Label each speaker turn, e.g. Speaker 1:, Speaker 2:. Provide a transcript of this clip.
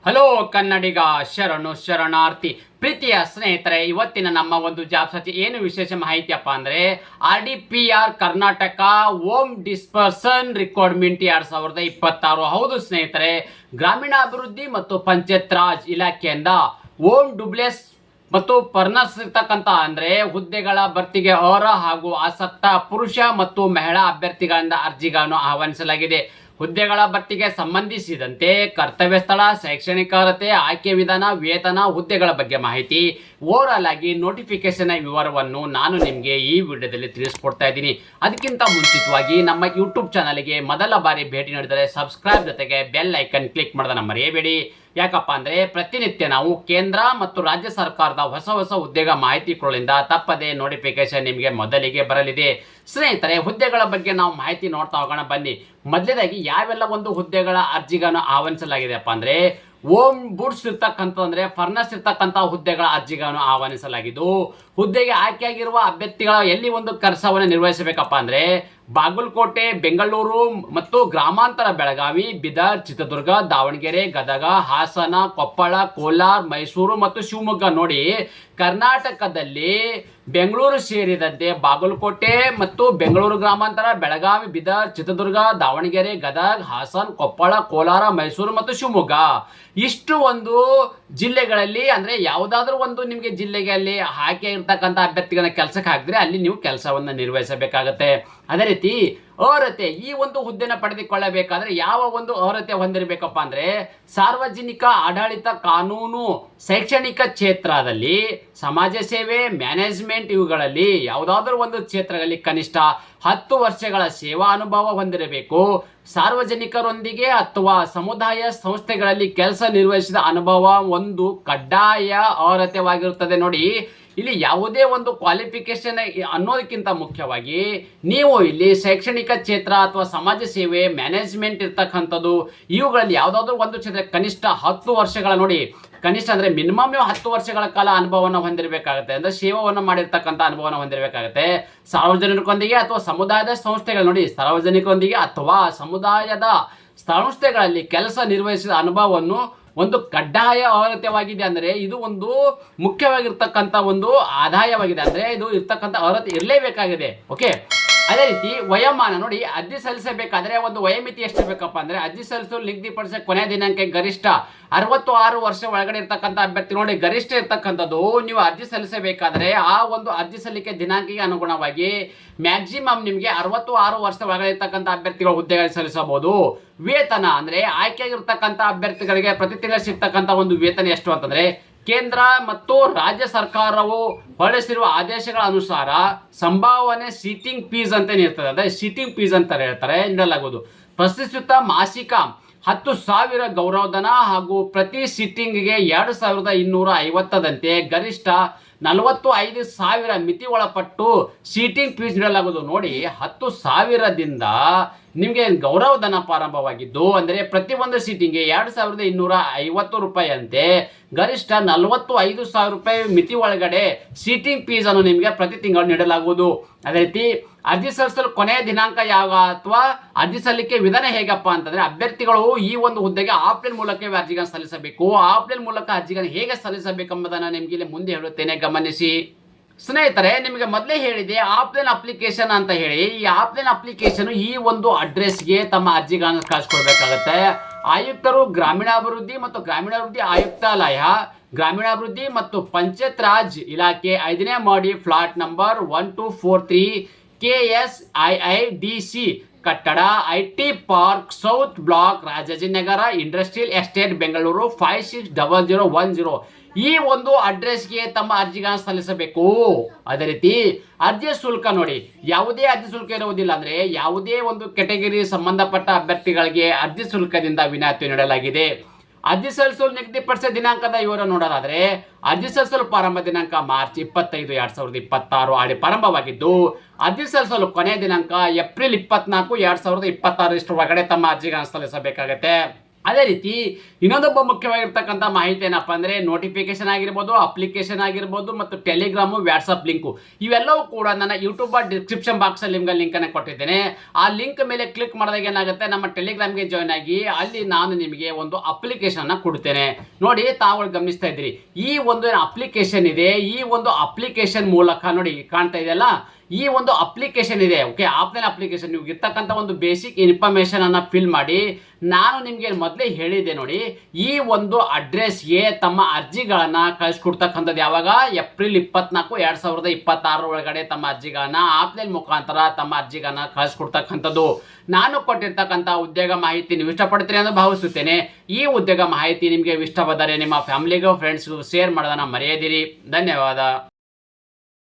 Speaker 1: Hello ಕನ್ನಡಿಗ ಶರಣು ಶರಣಾರ್ಥಿ ಪ್ರೀತಿಯ ಸ್ನೇಹಿತರೆ, ಇವತ್ತಿನ ನಮ್ಮ ಒಂದು ಜಾಬ್ ಸರ್ಚ್ ಏನು ವಿಶೇಷ ಮಾಹಿತಿಯಪ್ಪ ಅಂದರೆ RDPR Karnataka home dispersion requirement 2026. ಹೌದು ಸ್ನೇಹಿತರೆ, ಗ್ರಾಮೀಣಾಭಿವೃದ್ಧಿ ಮತ್ತು ಪಂಚಾಯತ್ ರಾಜ್ ಇಲಾಖೆಯಿಂದ ಹೋಮ್ ಡುಬ್ಲೆಸ್ ಮತ್ತು ಪರ್ನಸ್ ಇರ್ತಕ್ಕಂಥ ಅಂದರೆ ಹುದ್ದೆಗಳ ಭರ್ತಿಗೆ ಅರ್ಹ ಹಾಗೂ ಆಸಕ್ತ ಪುರುಷ ಮತ್ತು ಮಹಿಳಾ ಅಭ್ಯರ್ಥಿಗಳಿಂದ ಅರ್ಜಿಗಳನ್ನು ಆಹ್ವಾನಿಸಲಾಗಿದೆ. ಹುದ್ದೆಗಳ ಭರ್ತಿಗೆ ಸಂಬಂಧಿಸಿದಂತೆ ಕರ್ತವ್ಯ ಸ್ಥಳ, ಶೈಕ್ಷಣಿಕ ಅರ್ಹತೆ, ಆಯ್ಕೆ ವಿಧಾನ, ವೇತನ, ಹುದ್ದೆಗಳ ಬಗ್ಗೆ ಮಾಹಿತಿ, ಓವರಾಲ್ ಆಗಿ ನೋಟಿಫಿಕೇಶನ್ ವಿವರವನ್ನು ನಾನು ನಿಮಗೆ ಈ ವಿಡಿಯೋದಲ್ಲಿ ತಿಳಿಸ್ಕೊಡ್ತಾ ಇದ್ದೀನಿ. ಅದಕ್ಕಿಂತ ಮುಂಚಿತವಾಗಿ ನಮ್ಮ ಯೂಟ್ಯೂಬ್ ಚಾನಲ್ಗೆ ಮೊದಲ ಬಾರಿ ಭೇಟಿ ನೀಡಿದರೆ ಸಬ್ಸ್ಕ್ರೈಬ್ ಜೊತೆಗೆ ಬೆಲ್ ಐಕನ್ ಕ್ಲಿಕ್ ಮಾಡೋದನ್ನ ಮರೆಯಬೇಡಿ. ಯಾಕಪ್ಪ ಅಂದರೆ ಪ್ರತಿನಿತ್ಯ ನಾವು ಕೇಂದ್ರ ಮತ್ತು ರಾಜ್ಯ ಸರ್ಕಾರದ ಹೊಸ ಉದ್ಯೋಗ ಮಾಹಿತಿಗಳಿಂದ ತಪ್ಪದೆ ನೋಟಿಫಿಕೇಶನ್ ನಿಮಗೆ ಮೊದಲಿಗೆ ಬರಲಿದೆ. ಸ್ನೇಹಿತರೆ, ಹುದ್ದೆಗಳ ಬಗ್ಗೆ ನಾವು ಮಾಹಿತಿ ನೋಡ್ತಾ ಹೋಗೋಣ ಬನ್ನಿ. ಮೊದಲೇದಾಗಿ ಯಾವೆಲ್ಲ ಒಂದು ಹುದ್ದೆಗಳ ಅರ್ಜಿಗಳನ್ನು ಆಹ್ವಾನಿಸಲಾಗಿದೆಯಪ್ಪ ಅಂದರೆ ಹೋಮ್ ಬೂಟ್ಸ್ ಇರ್ತಕ್ಕಂಥ ಅಂದರೆ ಫರ್ನಸ್ ಇರ್ತಕ್ಕಂಥ ಹುದ್ದೆಗಳ ಅರ್ಜಿಗಳನ್ನು ಆಹ್ವಾನಿಸಲಾಗಿದ್ದು, ಹುದ್ದೆಗೆ ಆಯ್ಕೆಯಾಗಿರುವ ಅಭ್ಯರ್ಥಿಗಳ ಎಲ್ಲಿ ಒಂದು ಕೆಲಸವನ್ನು ನಿರ್ವಹಿಸಬೇಕಪ್ಪ ಅಂದರೆ ಬಾಗಲಕೋಟೆ, ಬೆಂಗಳೂರು ಮತ್ತು ಗ್ರಾಮಾಂತರ ಬೆಳಗಾವಿ, ಬೀದರ್, ಚಿತ್ರದುರ್ಗ, ದಾವಣಗೆರೆ, ಗದಗ, ಹಾಸನ, ಕೊಪ್ಪಳ, ಕೋಲಾರ, ಮೈಸೂರು ಮತ್ತು ಶಿವಮೊಗ್ಗ. ನೋಡಿ, ಕರ್ನಾಟಕದಲ್ಲಿ ಬೆಂಗಳೂರು ಸೇರಿದಂತೆ ಬಾಗಲಕೋಟೆ ಮತ್ತು ಬೆಂಗಳೂರು ಗ್ರಾಮಾಂತರ, ಬೆಳಗಾವಿ, ಬೀದರ್, ಚಿತ್ರದುರ್ಗ, ದಾವಣಗೆರೆ, ಗದಗ, ಹಾಸನ, ಕೊಪ್ಪಳ, ಕೋಲಾರ, ಮೈಸೂರು ಮತ್ತು ಶಿವಮೊಗ್ಗ ಇಷ್ಟು ಒಂದು ಜಿಲ್ಲೆಗಳಲ್ಲಿ ಅಂದರೆ ಯಾವುದಾದ್ರೂ ಒಂದು ನಿಮಗೆ ಜಿಲ್ಲೆಗೆ ಅಲ್ಲಿ ಆಯ್ಕೆ ಇರ್ತಕ್ಕಂಥ ಅಭ್ಯರ್ಥಿಗಳನ್ನ ಕೆಲಸಕ್ಕೆ ಹಾಕಿದ್ರೆ ಅಲ್ಲಿ ನೀವು ಕೆಲಸವನ್ನು ನಿರ್ವಹಿಸಬೇಕಾಗತ್ತೆ. ಅದೇ ರೀತಿ ಅರ್ಹತೆ, ಈ ಒಂದು ಹುದ್ದೆನ ಪಡೆದುಕೊಳ್ಳಬೇಕಾದ್ರೆ ಯಾವ ಒಂದು ಅರ್ಹತೆ ಹೊಂದಿರಬೇಕಪ್ಪ ಅಂದರೆ ಸಾರ್ವಜನಿಕ ಆಡಳಿತ, ಕಾನೂನು, ಶೈಕ್ಷಣಿಕ ಕ್ಷೇತ್ರದಲ್ಲಿ, ಸಮಾಜ ಸೇವೆ, ಮ್ಯಾನೇಜ್ಮೆಂಟ್ ಇವುಗಳಲ್ಲಿ ಯಾವುದಾದ್ರೂ ಒಂದು ಕ್ಷೇತ್ರಗಳಲ್ಲಿ ಕನಿಷ್ಠ 10 ವರ್ಷಗಳ ಸೇವಾ ಅನುಭವ ಹೊಂದಿರಬೇಕು. ಸಾರ್ವಜನಿಕರೊಂದಿಗೆ ಅಥವಾ ಸಮುದಾಯ ಸಂಸ್ಥೆಗಳಲ್ಲಿ ಕೆಲಸ ನಿರ್ವಹಿಸಿದ ಅನುಭವ ಒಂದು ಕಡ್ಡಾಯ ಅರ್ಹತೆವಾಗಿರುತ್ತದೆ. ನೋಡಿ, ಇಲ್ಲಿ ಯಾವುದೇ ಒಂದು ಕ್ವಾಲಿಫಿಕೇಶನ್ ಅನ್ನೋದಕ್ಕಿಂತ ಮುಖ್ಯವಾಗಿ ನೀವು ಇಲ್ಲಿ ಶೈಕ್ಷಣಿಕ ಕ್ಷೇತ್ರ ಅಥವಾ ಸಮಾಜ ಸೇವೆ, ಮ್ಯಾನೇಜ್ಮೆಂಟ್ ಇರ್ತಕ್ಕಂಥದ್ದು ಇವುಗಳಲ್ಲಿ ಯಾವುದಾದ್ರೂ ಒಂದು ಕ್ಷೇತ್ರ ಕನಿಷ್ಠ 10 ವರ್ಷಗಳ, ನೋಡಿ ಕನಿಷ್ಠ ಅಂದರೆ ಮಿನಿಮಮ್ 10 ವರ್ಷಗಳ ಕಾಲ ಅನುಭವವನ್ನು ಹೊಂದಿರಬೇಕಾಗುತ್ತೆ. ಅಂದರೆ ಸೇವೆಯನ್ನು ಮಾಡಿರ್ತಕ್ಕಂಥ ಅನುಭವವನ್ನು ಹೊಂದಿರಬೇಕಾಗುತ್ತೆ. ಸಾರ್ವಜನಿಕರೊಂದಿಗೆ ಅಥವಾ ಸಮುದಾಯದ ಸಂಸ್ಥೆಗಳು, ನೋಡಿ ಸಾರ್ವಜನಿಕರೊಂದಿಗೆ ಅಥವಾ ಸಮುದಾಯದ ಸಂಸ್ಥೆಗಳಲ್ಲಿ ಕೆಲಸ ನಿರ್ವಹಿಸಿದ ಅನುಭವವನ್ನು ಒಂದು ಕಡ್ಡಾಯ ಅರ್ಹತೆವಾಗಿದೆ. ಅಂದರೆ ಇದು ಒಂದು ಮುಖ್ಯವಾಗಿರ್ತಕ್ಕಂಥ ಒಂದು ಆದಾಯವಾಗಿದೆ. ಅಂದರೆ ಇದು ಇರ್ತಕ್ಕಂಥ ಅರ್ಹತೆ ಇರಲೇಬೇಕಾಗಿದೆ. ಓಕೆ, ಅದೇ ರೀತಿ ವಯೋಮಾನ, ನೋಡಿ ಅರ್ಜಿ ಸಲ್ಲಿಸಬೇಕಾದ್ರೆ ಒಂದು ವಯೋಮಿತಿ ಎಷ್ಟು ಬೇಕಪ್ಪ ಅಂದರೆ ಅರ್ಜಿ ಸಲ್ಲಿಸಲು ನಿಗದಿಪಡಿಸಿದ ಕೊನೆಯ ದಿನಾಂಕ ಗರಿಷ್ಠ 66 ವರ್ಷ ಒಳಗಡೆ ಇರ್ತಕ್ಕಂಥ ಅಭ್ಯರ್ಥಿ. ನೋಡಿ, ಗರಿಷ್ಠ ಇರ್ತಕ್ಕಂಥದ್ದು ನೀವು ಅರ್ಜಿ ಸಲ್ಲಿಸಬೇಕಾದ್ರೆ ಆ ಒಂದು ಅರ್ಜಿ ಸಲ್ಲಿಕೆ ದಿನಾಂಕಕ್ಕೆ ಅನುಗುಣವಾಗಿ ಮ್ಯಾಕ್ಸಿಮಮ್ ನಿಮಗೆ 66 ವರ್ಷ ಒಳಗಡೆ ಇರ್ತಕ್ಕಂಥ ಅಭ್ಯರ್ಥಿಗಳು ಹುದ್ದೆಗಳಿಗೆ ಸಲ್ಲಿಸಬಹುದು. ವೇತನ ಅಂದರೆ ಆಯ್ಕೆಯಾಗಿರ್ತಕ್ಕಂಥ ಅಭ್ಯರ್ಥಿಗಳಿಗೆ ಪ್ರತಿ ತಿಂಗಳು ಸಿಗ್ತಕ್ಕಂಥ ಒಂದು ವೇತನ ಎಷ್ಟು ಅಂತಂದರೆ ಕೇಂದ್ರ ಮತ್ತು ರಾಜ್ಯ ಸರ್ಕಾರವು ಹೊರಡಿಸಿರುವ ಆದೇಶಗಳ ಅನುಸಾರ ಸಂಭಾವನೆ ಸೀಟಿಂಗ್ ಫೀಸ್ ಅಂತ ಇರ್ತದೆ. ಅಂದರೆ ಸೀಟಿಂಗ್ ಫೀಸ್ ಅಂತ ಹೇಳ್ತಾರೆ, ನೀಡಲಾಗುವುದು. ಪ್ರತಿಷ್ಠಿತ ಮಾಸಿಕ 10,000 ಗೌರವಧನ ಹಾಗೂ ಪ್ರತಿ ಸಿಟ್ಟಿಂಗ್ಗೆ 2,250ದಂತೆ ಗರಿಷ್ಠ 45,000 ಮಿತಿ ಒಳಪಟ್ಟು ಸೀಟಿಂಗ್ ಫೀಸ್ ನೀಡಲಾಗುವುದು. ನೋಡಿ, 10,000ದಿಂದ ನಿಮಗೆ ಗೌರವಧನ ಪ್ರಾರಂಭವಾಗಿದ್ದು ಅಂದರೆ ಪ್ರತಿಯೊಂದು ಸೀಟಿಂಗ್ಗೆ 2,250 ರೂಪಾಯಿ ಅಂತೆ ಗರಿಷ್ಠ 45,000 ರೂಪಾಯಿ ಮಿತಿ ಒಳಗಡೆ ಸೀಟಿಂಗ್ ಫೀಸನ್ನು ನಿಮಗೆ ಪ್ರತಿ ತಿಂಗಳು ನೀಡಲಾಗುವುದು. ಅದೇ ರೀತಿ ಅರ್ಜಿ ಸಲ್ಲಿಸಲು ಕೊನೆಯ ದಿನಾಂಕ ಯಾವ ಅಥವಾ ಅರ್ಜಿ ಸಲ್ಲಿಕೆ ವಿಧಾನ ಹೇಗಪ್ಪ ಅಂತಂದರೆ ಅಭ್ಯರ್ಥಿಗಳು ಈ ಒಂದು ಹುದ್ದೆಗೆ ಆಫ್ಲೈನ್ ಮೂಲಕ ಅರ್ಜಿಗಳನ್ನು ಸಲ್ಲಿಸಬೇಕು. ಆಫ್ಲೈನ್ ಮೂಲಕ ಅರ್ಜಿಗಳನ್ನು ಹೇಗೆ ಸಲ್ಲಿಸಬೇಕೆಂಬುದನ್ನು ನಿಮಗೆ ಇಲ್ಲಿ ಮುಂದೆ ಹೇಳುತ್ತೇನೆ, ಗಮನಿಸಿ. ಸ್ನೇಹಿತರೆ, ನಿಮಗೆ ಮೊದಲೇ ಹೇಳಿದೆ ಆಫ್ಲೈನ್ ಅಪ್ಲಿಕೇಶನ್ ಅಂತ ಹೇಳಿ. ಈ ಆಫ್ಲೈನ್ ಅಪ್ಲಿಕೇಶನ್ ಈ ಒಂದು ಅಡ್ರೆಸ್ಗೆ ತಮ್ಮ ಅರ್ಜಿಗಳನ್ನು ಕಳಿಸ್ಕೊಡ್ಬೇಕಾಗತ್ತೆ. ಆಯುಕ್ತರು, ಗ್ರಾಮೀಣಾಭಿವೃದ್ಧಿ ಮತ್ತು ಗ್ರಾಮೀಣಾಭಿವೃದ್ಧಿ ಆಯುಕ್ತಾಲಯ, ಗ್ರಾಮೀಣಾಭಿವೃದ್ಧಿ ಮತ್ತು ಪಂಚಾಯತ್ ರಾಜ್ ಇಲಾಖೆ, 5ನೇ ಮಹಡಿ, ಫ್ಲಾಟ್ ನಂಬರ್ 1243, KSIIDC ಕಟ್ಟಡ, IT park, south block, Rajajinagar, industrial estate, Bengaluru 560010. ಈ ಒಂದು ಅಡ್ರೆಸ್ಗೆ ತಮ್ಮ ಅರ್ಜಿಗಳನ್ನು ಸಲ್ಲಿಸಬೇಕು. ಅದೇ ರೀತಿ ಅರ್ಜಿ ಶುಲ್ಕ, ನೋಡಿ ಯಾವುದೇ ಅರ್ಜಿ ಶುಲ್ಕ ಇರುವುದಿಲ್ಲ. ಅಂದರೆ ಯಾವುದೇ ಒಂದು ಕೆಟಗರಿ ಸಂಬಂಧಪಟ್ಟ ಅಭ್ಯರ್ಥಿಗಳಿಗೆ ಅರ್ಜಿ ಶುಲ್ಕದಿಂದ ವಿನಾಯಿತಿ ನೀಡಲಾಗಿದೆ. ಅರ್ಜಿ ಸಲ್ಲಿಸಲು ನಿಗದಿಪಡಿಸಿದ ದಿನಾಂಕದ ವಿವರ ನೋಡೋದಾದರೆ ಅರ್ಜಿ ಸಲ್ಲಿಸಲು ಪ್ರಾರಂಭ ದಿನಾಂಕ ಮಾರ್ಚ್ 25, 2026 ಆಡಿ ಪ್ರಾರಂಭವಾಗಿದ್ದು ಅರ್ಜಿ ಸಲ್ಲಿಸಲು ಕೊನೆಯ ದಿನಾಂಕ ಏಪ್ರಿಲ್ 24, 2026 ಒಳಗಡೆ ತಮ್ಮ ಅರ್ಜಿಗಳನ್ನು ಸಲ್ಲಿಸಬೇಕಾಗತ್ತೆ. ಅದೇ ರೀತಿ ಇನ್ನೊಂದೊಬ್ಬ ಮುಖ್ಯವಾಗಿರ್ತಕ್ಕಂಥ ಮಾಹಿತಿ ಏನಪ್ಪ ಅಂದರೆ ನೋಟಿಫಿಕೇಶನ್ ಆಗಿರ್ಬೋದು, ಅಪ್ಲಿಕೇಶನ್ ಆಗಿರ್ಬೋದು ಮತ್ತು ಟೆಲಿಗ್ರಾಮು, ವ್ಯಾಟ್ಸಪ್ ಲಿಂಕು ಇವೆಲ್ಲವೂ ಕೂಡ ನನ್ನ ಯೂಟ್ಯೂಬ್ ಡಿಸ್ಕ್ರಿಪ್ಷನ್ ಬಾಕ್ಸಲ್ಲಿ ನಿಮ್ಗೆ ಲಿಂಕನ್ನು ಕೊಟ್ಟಿದ್ದೇನೆ. ಆ ಲಿಂಕ್ ಮೇಲೆ ಕ್ಲಿಕ್ ಮಾಡಿದಾಗ ಏನಾಗುತ್ತೆ, ನಮ್ಮ ಟೆಲಿಗ್ರಾಮ್ಗೆ ಜಾಯ್ನ್ ಆಗಿ ಅಲ್ಲಿ ನಾನು ನಿಮಗೆ ಒಂದು ಅಪ್ಲಿಕೇಶನ್ನ ಕೊಡ್ತೇನೆ. ನೋಡಿ, ತಾವುಗಳು ಗಮನಿಸ್ತಾ ಇದ್ದೀರಿ, ಈ ಒಂದು ಅಪ್ಲಿಕೇಶನ್ ಇದೆ. ಈ ಒಂದು ಅಪ್ಲಿಕೇಶನ್ ಮೂಲಕ ನೋಡಿ ಕಾಣ್ತಾ ಇದೆಯಲ್ಲ, ಈ ಒಂದು ಅಪ್ಲಿಕೇಶನ್ ಇದೆ. Okay, offline application. ನೀವು ಇರ್ತಕ್ಕಂಥ ಒಂದು ಬೇಸಿಕ್ ಇನ್ಫಾರ್ಮೇಷನ್ ಅನ್ನು ಫಿಲ್ ಮಾಡಿ. ನಾನು ನಿಮಗೆ ಮೊದಲೇ ಹೇಳಿದ್ದೆ ನೋಡಿ, ಈ ಒಂದು ಅಡ್ರೆಸ್ಗೆ ತಮ್ಮ ಅರ್ಜಿಗಳನ್ನು ಕಳಿಸ್ಕೊಡ್ತಕ್ಕಂಥದ್ದು ಯಾವಾಗ, ಏಪ್ರಿಲ್ 24, 2026 ಒಳಗಡೆ ತಮ್ಮ ಅರ್ಜಿಗಳನ್ನು ಆಫ್ಲೈನ್ ಮುಖಾಂತರ ತಮ್ಮ ಅರ್ಜಿಗಳನ್ನು ಕಳಿಸ್ಕೊಡ್ತಕ್ಕಂಥದ್ದು. ನಾನು ಕೊಟ್ಟಿರ್ತಕ್ಕಂಥ ಉದ್ಯೋಗ ಮಾಹಿತಿ ನೀವು ಇಷ್ಟಪಡ್ತೀರಿ ಅಂತ ಭಾವಿಸುತ್ತೇನೆ. ಈ ಉದ್ಯೋಗ ಮಾಹಿತಿ ನಿಮಗೆ ಇಷ್ಟವಾದರೆ ನಿಮ್ಮ ಫ್ಯಾಮಿಲಿಗೂ ಫ್ರೆಂಡ್ಸ್ಗೂ ಶೇರ್ ಮಾಡೋದನ್ನು ಮರೆಯದಿರಿ. ಧನ್ಯವಾದ.